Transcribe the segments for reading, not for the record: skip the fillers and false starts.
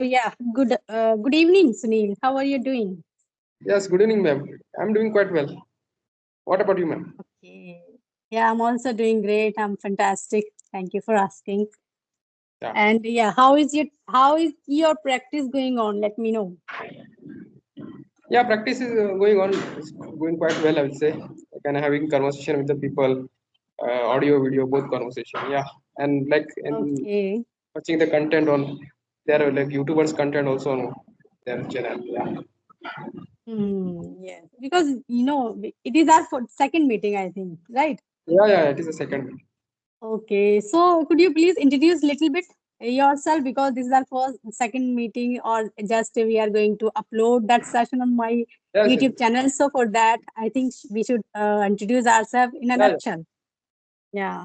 Good evening, Sunil. How are you doing? Yes, good evening, ma'am. I'm doing quite well. What about you, ma'am? Okay. Yeah, I'm also doing great. I'm fantastic. Thank you for asking. Yeah, And yeah, how is your practice going on? Let me know. yeah. Practice is going on. It's going quite well, I would say. Like, and having conversation with the people, audio, video, both conversation. Yeah, and and Okay. watching the content on their like YouTubers content also on their channel. Yeah, Yes. Because it is our second meeting, I think, right? yeah. It is a second. Okay. So could you please introduce little bit yourself because this is our second meeting, or just we are going to upload that session on my Yes, yes. YouTube channel. So for that, I think we should introduce ourselves in a Yeah, yeah. nutshell. Yeah.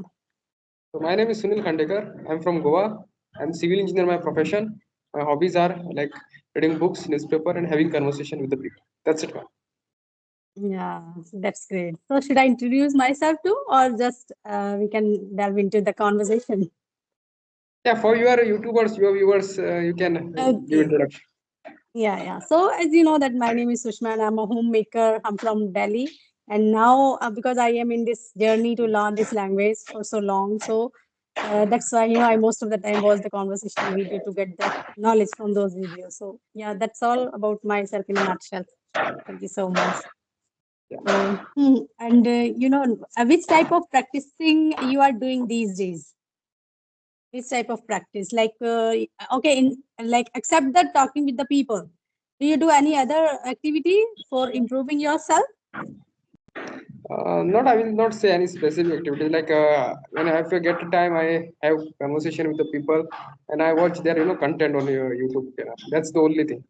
So my name is Sunil Khandekar. I'm from Goa. I'm civil engineer by profession. My hobbies are like reading books, newspaper, and having conversation with the people. That's it, ma'am. Yeah, that's great. So should I introduce myself too, or just we can delve into the conversation? Yeah, for your YouTubers, your viewers, you can give Okay. introduction. Yeah. So as you know that my name is Sushma and I'm a homemaker. I'm from Delhi. And now because I am in this journey to learn this language for so long, so that's why I most of the time watch the conversational video to get the knowledge from those videos. So yeah, that's all about myself in a nutshell. Thank you so much. So and which type of practicing you are doing these days? Which type of practice? Like okay, in like except that talking with the people, do you do any other activity for improving yourself? Not, I will not say any specific activity. Like when I, if I get time, I have conversation with the people, and I watch their content on your YouTube channel. That's the only thing.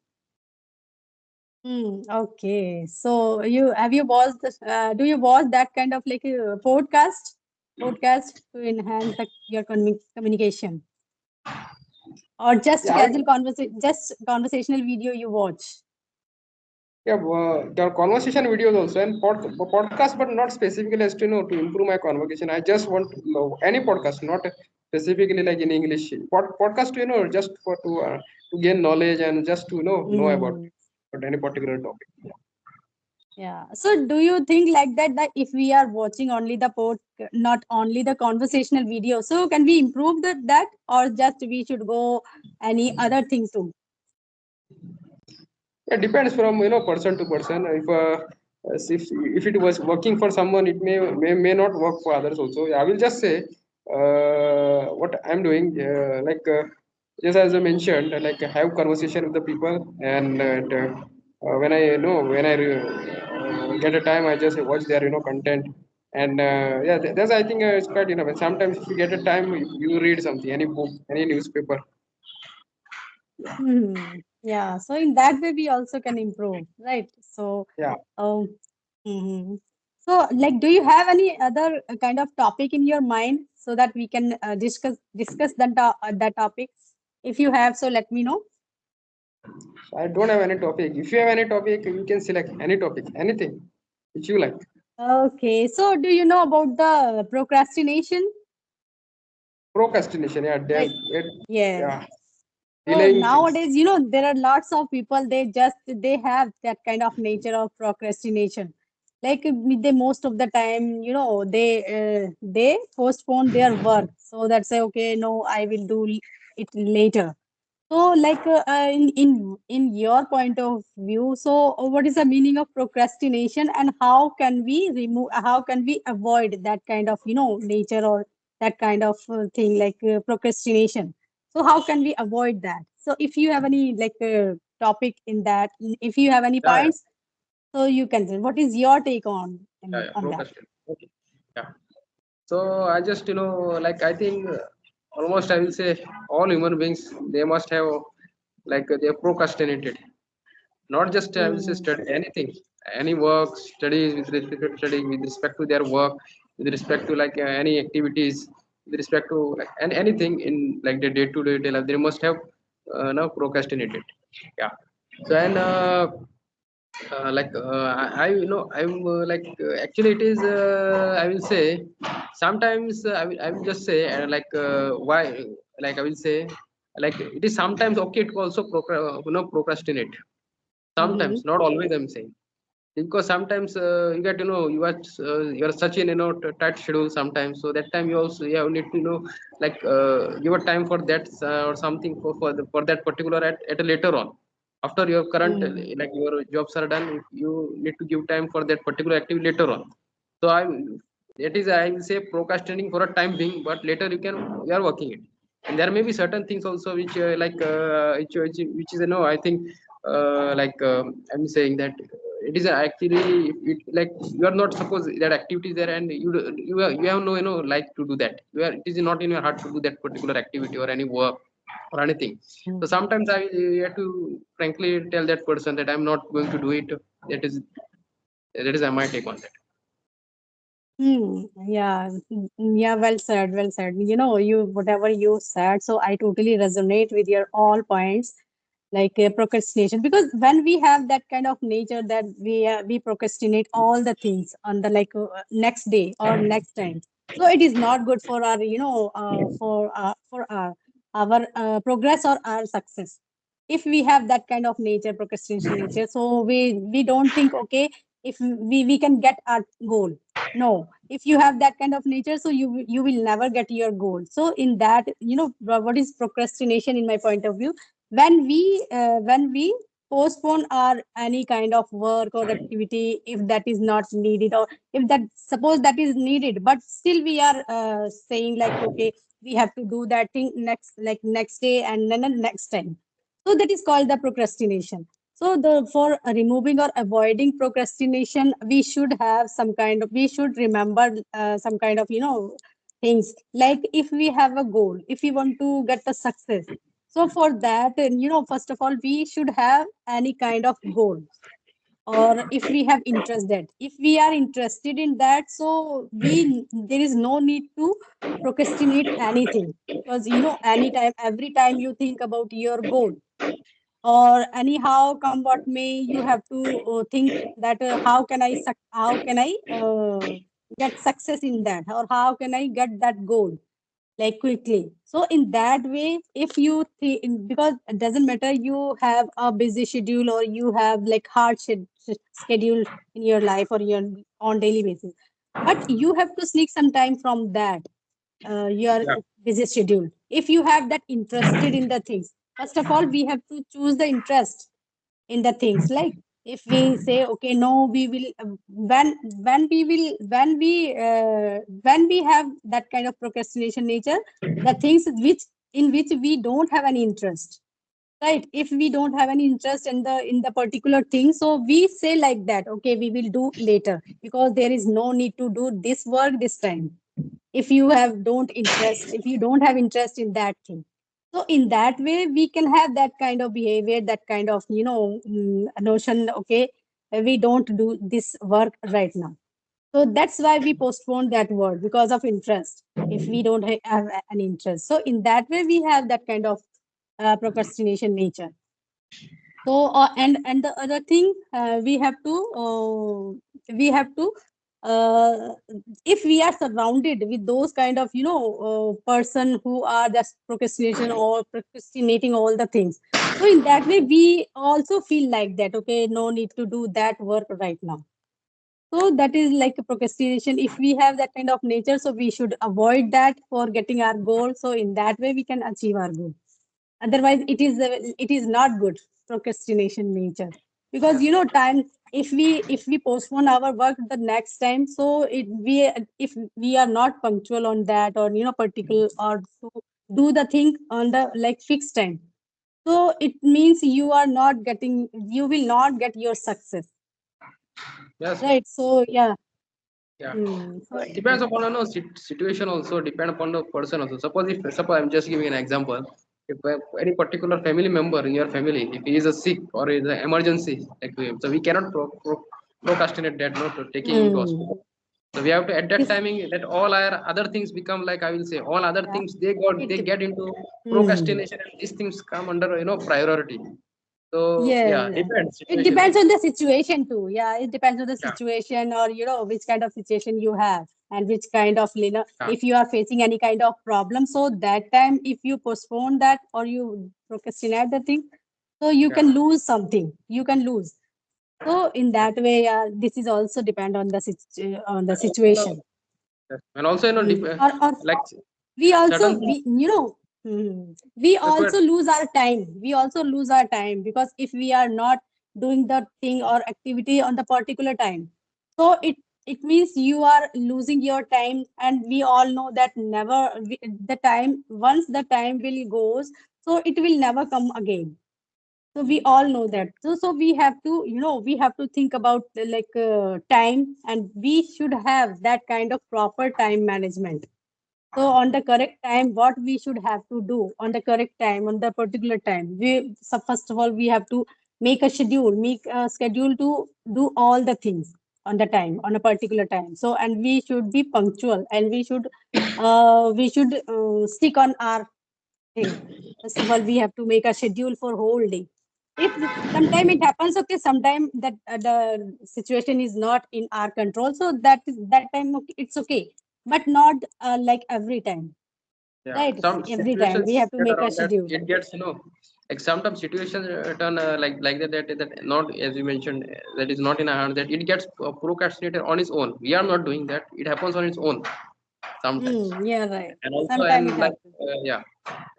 Okay. So you watched do you watch that kind of like a podcast to enhance your communication, or just Yeah, conversational video you watch? yeah. There are conversation videos also and podcast, but not specifically as to to improve my conversation. I just want to know any podcast, not specifically like in English. Podcast, just for to gain knowledge and just to know Hmm. about any particular topic. Yeah. So do you think like that if we are watching only not only the conversational video, so can we improve that, or just we should go any other thing too? It depends from person to person. If it was working for someone, it may not work for others also. I will just say what I'm doing. Just as I mentioned, like have conversation with the people, and when I get a time, I just watch their content. And yeah, that's I think it's quite But sometimes if you get a time, you read something, any book, any newspaper. Yeah. So in that way, we also can improve, right? So, Yeah. um, mhm. So like, do you have any other kind of topic in your mind so that we can discuss that topic? If you have, so let me know. I don't have any topic. If you have any topic, you can select any topic, anything which you like. Okay. So do you know about the procrastination? Procrastination, yeah, Right. Yeah. yeah, So delaying things. nowadays, there are lots of people, they have that kind of nature of procrastination. Like they most of the time, they postpone their work. So that say, okay, no, I will do it later. So like in your point of view, so what is the meaning of procrastination, and how can we avoid that kind of, nature, or that kind of thing like procrastination? So how can we avoid that? So if you have any like topic in that, if you have any Yeah, yeah, points, so you can say, what is your take yeah. on that? Procrastination. Okay. Yeah. So I just like I think almost I will say all human beings they must have like they have procrastinated. Not just I will say Hmm. study anything, any work, studies with respect to studying, with respect to their work, with respect to like any activities, with respect to like anything in like the day-to-day life, they must have now procrastinated. Yeah. So and I I'm actually it is I will say sometimes I will just say why like I will say like it is sometimes okay to also procrastinate. Mm-hmm. Sometimes, not always, I'm saying, because sometimes you get, you are such in, tight schedule sometimes, so that time you also, you need to, like give a time for that, or something for that particular at a later on, after your current, Mm-hmm. like your jobs are done, you need to give time for that particular activity later on. So that is, I will say, procrastinating for a time being, but later you are working it. And there may be certain things also which, which is, I think, I'm saying that it is actually, like you are not supposed that activity is there, and you have no, like to do that, it is not in your heart to do that particular activity or any work or anything. So sometimes I have to frankly tell that person that I'm not going to do it. That is my take on that. Hmm. Yeah. Yeah. Well said. Well said. You whatever you said. So I totally resonate with your all points, like procrastination. Because when we have that kind of nature that we procrastinate all the things on the like next day or next time. So it is not good for our for our progress or our success. If we have that kind of nature, procrastination nature, so we don't think, okay, if we can get our goal. No, if you have that kind of nature, so you will never get your goal. So in that, what is procrastination in my point of view? When we postpone our any kind of work or activity, if that is not needed, or if that suppose that is needed, but still we are saying like, okay, we have to do that thing next day and then the next time. So that is called the procrastination. So the for removing or avoiding procrastination, we should have some kind of, we should remember some kind of things, like if we have a goal, if we want to get the success. So for that, first of all, we should have any kind of goal, or if we have interest that, if we are interested in that, so we there is no need to procrastinate anything, because anytime, every time you think about your goal, or anyhow come what may, you have to think that how can I get success in that, or how can I get that goal like quickly. So in that way, if you think, because it doesn't matter, you have a busy schedule or you have like hard schedule in your life or your on daily basis, but you have to sneak some time from that your Yeah. busy schedule. If you have that interested in the things, first of all, we have to choose the interest in the things. Like if we say, okay, no, we will when we have that kind of procrastination nature, the things in which we don't have any interest, right? If we don't have any interest in the particular thing, so we say like that, okay, we will do later, because there is no need to do this work this time. If you have don't interest, if you don't have interest in that thing, so in that way we can have that kind of behavior, that kind of notion, okay, we don't do this work right now. So that's why we postpone that work, because of interest. If we don't have an interest, so in that way we have that kind of procrastination nature. So and the other thing, we have to uh, if we are surrounded with those kind of person who are just procrastination or procrastinating all the things, so in that way we also feel like that, okay, no need to do that work right now. So that is like a procrastination. If we have that kind of nature, so we should avoid that for getting our goal, so in that way we can achieve our goal. Otherwise it is not good procrastination nature, because time, if we postpone our work the next time, so it we if we are not punctual on that, or particular, or to do the thing on the like fixed time, so it means you are not getting, you will not get your success, Yes. right? So yeah. Yeah. So It depends upon, situation also, depend upon the person also. Suppose I'm just giving an example. If any particular family member in your family, if he is a sick or is an emergency, like so we cannot procrastinate that, no, to taking him to mm, hospital. So we have to, at that if timing, that all our other things become, like I will say, all other yeah things it they dep- get into mm, procrastination, and these things come under, priority. So Yes, yeah, yes. depends It situation depends on also. the situation too. Yeah, it depends on the Yeah, situation, or which kind of situation you have, and which kind of, yeah, if you are facing any kind of problem. So that time, if you postpone that or you procrastinate the thing, so you yeah. can lose something. You can lose. So in Yes. that way, this is also depend on the on the And also, situation. yes. And also, Or like we also certain things. we Go ahead. also lose our time. We also lose our time because if we are not doing the thing or activity on the particular time, so it means you are losing your time. And we all know that the time, once the time will goes, so it will never come again. So we all know that. So we have to, we have to think about time, and we should have that kind of proper time management. So on the correct time, what we should have to do on the correct time, on the particular time. So first of all, we have to make a schedule to do all the things on the time, on a particular time. So, and we should be punctual, and we should stick on our thing. First of all, we have to make a schedule for whole day. If sometime it happens, okay, sometime that the situation is not in our control, so that time, okay, it's okay, but not like every time, Yeah, right? some Every time we situations have to get make a around that schedule. it gets like sometimes situations turn like that not as you mentioned that is not in our hand that it gets procrastinated on its own. We are not doing that. It happens on its own sometimes. Yeah, right. And also Sometime it happens. yeah,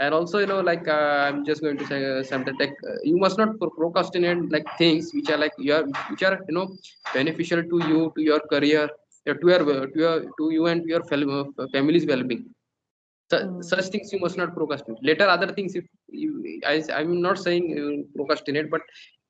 and also like I'm just going to say something like you must not procrastinate like things which are like which are beneficial to you, to your career, to you and to your family's well-being. Hmm. Such things you must not procrastinate. Later, other things, if I'm not saying procrastinate, but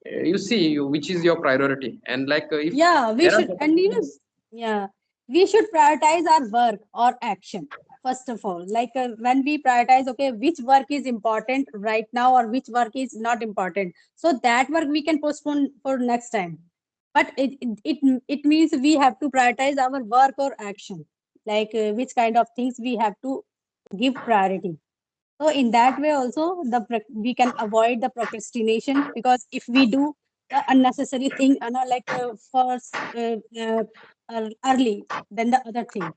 you see which is your priority, and like if Yeah, we there are should, certain and things, yeah, we should prioritize our work or action. First of all, when we prioritize, okay, which work is important right now or which work is not important. So that work we can postpone for next time. But it means we have to prioritize our work or action, which kind of things we have to give priority. So in that way also we can avoid the procrastination, because if we do the unnecessary thing, first early than the other thing,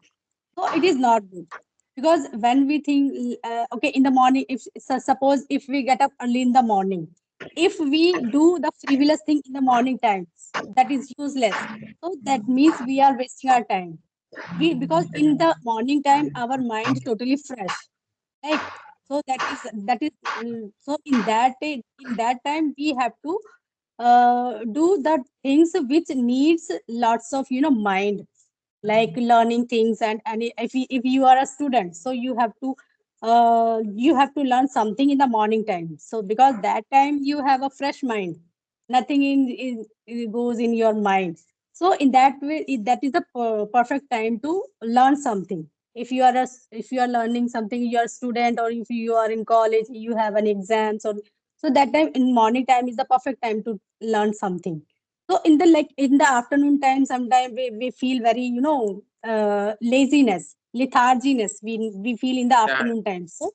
so it is not good. Because when we think, okay, in the morning, if suppose if we get up early in the morning, if we do the frivolous thing in the morning times, that is useless. So that means we are wasting our time. Because in the morning time our mind totally fresh, right? So so in that time we have to do the things which needs lots of mind, like learning things. And if you are a student, so you have to learn something in the morning time, so because that time you have a fresh mind, nothing goes in your mind. So in that way, that is the perfect time to learn something. If you are learning something, you are a student, or if you are in college, you have an exam. So that time in morning time is the perfect time to learn something. So in the afternoon time, sometimes we feel very, laziness, letharginess. We feel in the yeah, afternoon time. So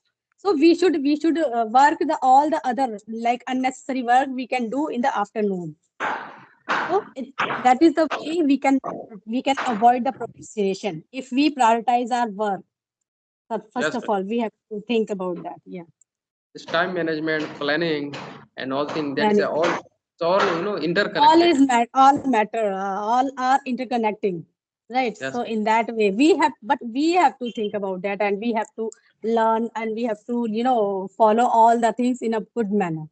we should work the all the other like unnecessary work we can do in the afternoon. So that is the way we can avoid the procrastination if we prioritize our work. So first yes, of all, we have to think about that. Yeah, this time management, planning, and all things that is planning. all it's all interconnected. All matter. All are interconnecting, right? Yes, So in that way, we have to think about that, and we have to learn, and we have to follow all the things in a good manner.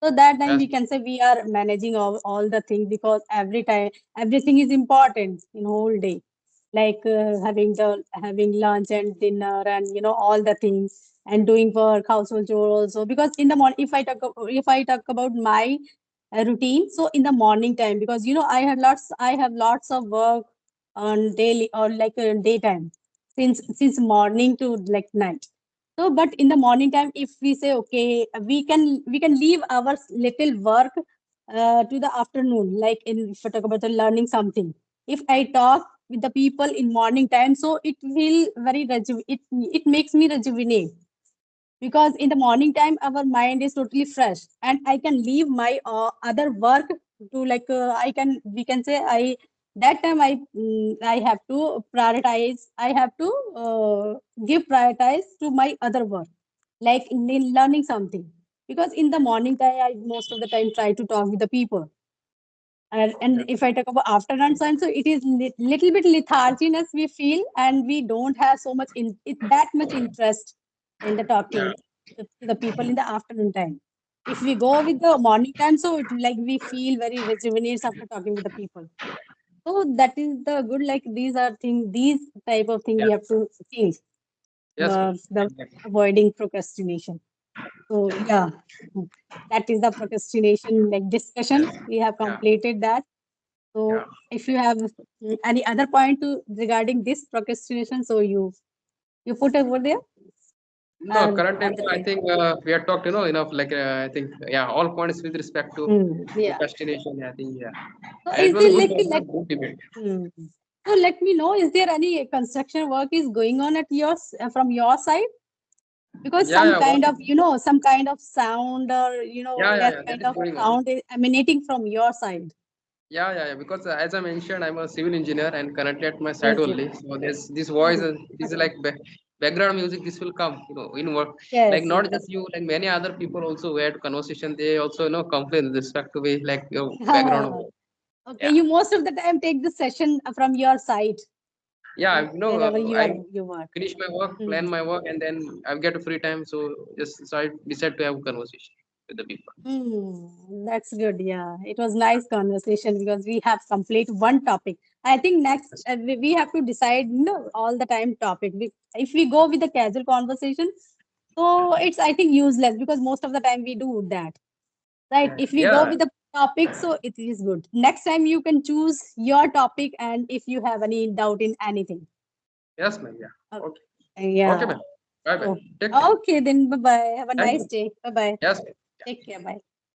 So that time yes, we can say we are managing all the things, because every time everything is important in whole day, like having lunch and dinner, and all the things, and doing work, household chore also. Because in the morning, if I talk about my routine, so in the morning time, because I have lots of work on daily, or daytime, since morning to like night. So but in the morning time, if we say, okay, we can leave our little work to the afternoon, like if I talk about the learning something. If I talk with the people in morning time, so it will it makes me rejuvenate. because in the morning time our mind is totally fresh, and I can leave my other work to like I can we can say I that time I have to prioritize, I have to give prioritize to my other work, like learning something, because in the morning time I most of the time try to talk with the people. And if I talk about afternoon time, so it is little bit letharginess we feel, and we don't have so much that much interest in the Yeah. talking to the people in the afternoon time. If we go with the morning time, so it like we feel very rejuvenated after talking with the people. So that is the good. Like these are things, these type of thing Yeah. we have to change. Yes, ma'am. The Exactly. avoiding procrastination. So yeah, that is the procrastination like discussion. Yes. We have Yeah. completed that. Yeah. So if you have any other point to regarding this procrastination, so you put over there. No, current All time, the I time. think we have talked, enough. Like I think, yeah, all points with respect to Yeah. procrastination. I think, yeah, So it is was a there good, like good debate. hmm. So let me know, is there any construction work is going on at yours from your side? Because Yeah, some yeah, kind of some kind of sound, or yeah, yeah, that yeah. That kind is of going on. sound is emanating from your side. Yeah, yeah, yeah. Because as I mentioned, I'm a civil engineer and currently at my site Okay. only. So there's this voice, Hmm. it is Okay. like background music. This will come, in work. Like Yes, not just yes. you, like many other people also who had conversation. They also, complain with respect to be like your background. Okay, Yeah, you most of the time take the session from your side, yeah. wherever I you work. finish my work, Hmm. plan my work, and then I get a free time. So I decide to have a conversation with the people. That's good. Yeah, it was nice conversation because we have complete one topic. I think next we have to decide, all the time topic. If we go with the casual conversation, so it's I think useless because most of the time we do that, right? If we go Yeah. with the topic, so it is good. Next time you can choose your topic, and if you have any doubt in anything. Yes, ma'am. Yeah. Okay. Okay. Okay, Yeah. ma'am. Bye, bye. So Take care. okay then. Bye bye. Have a Thank nice you. day. Bye bye. Yes, ma'am. Take care. Bye.